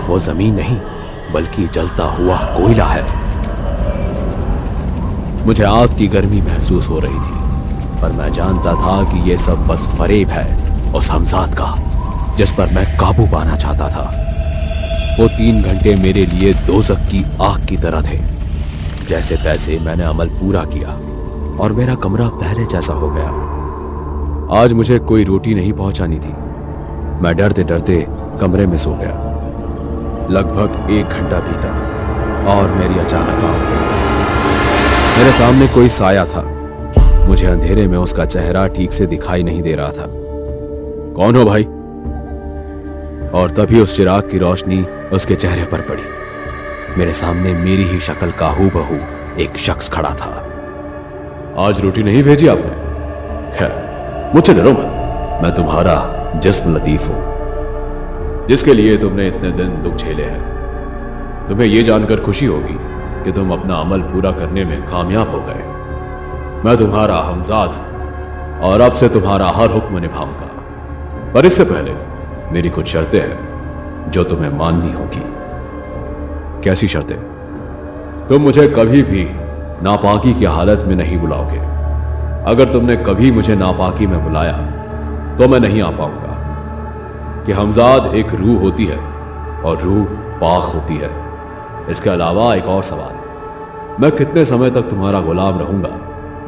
वो जमीन नहीं बल्कि जलता हुआ कोयला है। मुझे आग की गर्मी महसूस हो रही थी, पर मैं जानता था कि ये सब बस फरेब है उस हमजाद का जिस पर मैं काबू पाना चाहता था। वो 3 घंटे मेरे लिए दोज़ख की आग की तरह थे। जैसे तैसे मैंने अमल पूरा किया और मेरा कमरा पहले जैसा हो गया। आज मुझे कोई रोटी नहीं पहुंचानी थी। मैं डरते डरते कमरे में सो गया। लगभग 1 घंटा बीता और मेरी अचानक आंख खुल गई। मेरे सामने कोई साया था। मुझे अंधेरे में उसका चेहरा ठीक से दिखाई नहीं दे रहा था। कौन हो भाई? और तभी उस चिराग की रोशनी उसके चेहरे पर पड़ी। मेरे सामने मेरी ही शक्ल का हूबहू एक शख्स खड़ा था। आज रोटी नहीं भेजी आपने? खैर मुझसे डरो मत, मैं तुम्हारा जिस्म लतीफ हूं जिसके लिए तुमने इतने दिन दुख झेले हैं। तुम्हें यह जानकर खुशी होगी कि तुम अपना अमल पूरा करने में कामयाब हो गए। मैं तुम्हारा हमजाद हूं और अब से तुम्हारा हर हुक्म निभाऊंगा, पर इससे पहले मेरी कुछ शर्तें हैं जो तुम्हें माननी होगी। कैसी शर्तें? तुम मुझे कभी भी नापाकी की हालत में नहीं बुलाओगे। अगर तुमने कभी मुझे नापाकी में बुलाया तो मैं नहीं आ पाऊंगा। कि हमजाद एक रूह होती है और रूह पाक होती है। इसके अलावा एक और सवाल, मैं कितने समय तक तुम्हारा गुलाम रहूंगा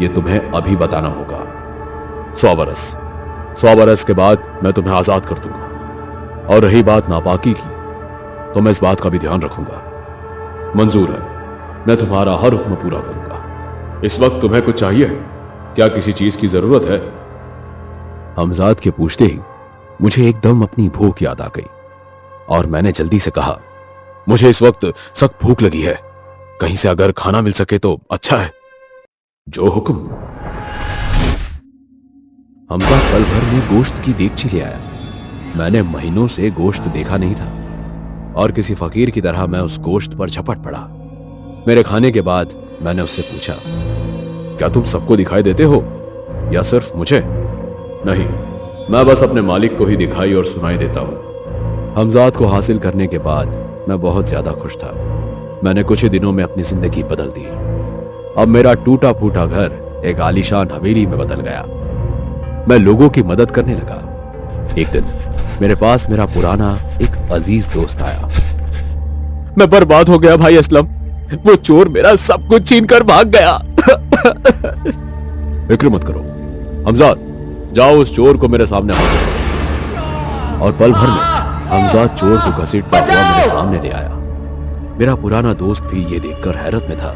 ये तुम्हें अभी बताना होगा। 100 बरस। 100 बरस के बाद मैं तुम्हें आजाद कर दूंगा। और रही बात नापाकी की, तो मैं इस बात का भी ध्यान रखूंगा। मंजूर है, मैं तुम्हारा हर हुक्म पूरा करूंगा। इस वक्त तुम्हें कुछ चाहिए? क्या किसी चीज की जरूरत है? हमजाद के पूछते ही मुझे एकदम अपनी भूख याद आ गई और मैंने जल्दी से कहा, मुझे इस वक्त सख्त भूख लगी है। कहीं से अगर खाना मिल सके तो अच्छा है। जो हुक्म। हमजाद पल भर में गोश्त की देगची ले आया। मैंने महीनों से गोश्त देखा नहीं था और किसी फकीर की तरह मैं उस गोश्त पर झपट पड़ा। मेरे खाने के बाद मैंने उससे पूछा, क्या तुम सबको दिखाई देते हो या सिर्फ मुझे? नहीं, मैं बस अपने मालिक को ही दिखाई और सुनाई देता हूं। हमजाद को हासिल करने के बाद मैं बहुत ज्यादा खुश था। मैंने कुछ ही दिनों में अपनी जिंदगी बदल दी। अब मेरा टूटा फूटा घर एक आलीशान हवेली में बदल गया। मैं लोगों की मदद करने लगा। एक दिन मेरे पास मेरा पुराना एक अजीज दोस्त आया। मैं बर्बाद हो गया भाई असलम, वो चोर मेरा सब कुछ छीन कर भाग गया। फिक्र मत करो हमजाद, जाओ उस चोर को मेरे सामने हाजिर करो। और पल भर में हमजाद चोर को घसीटता हुआ मेरे सामने ले आया। मेरा पुराना दोस्त भी ये देखकर हैरत में था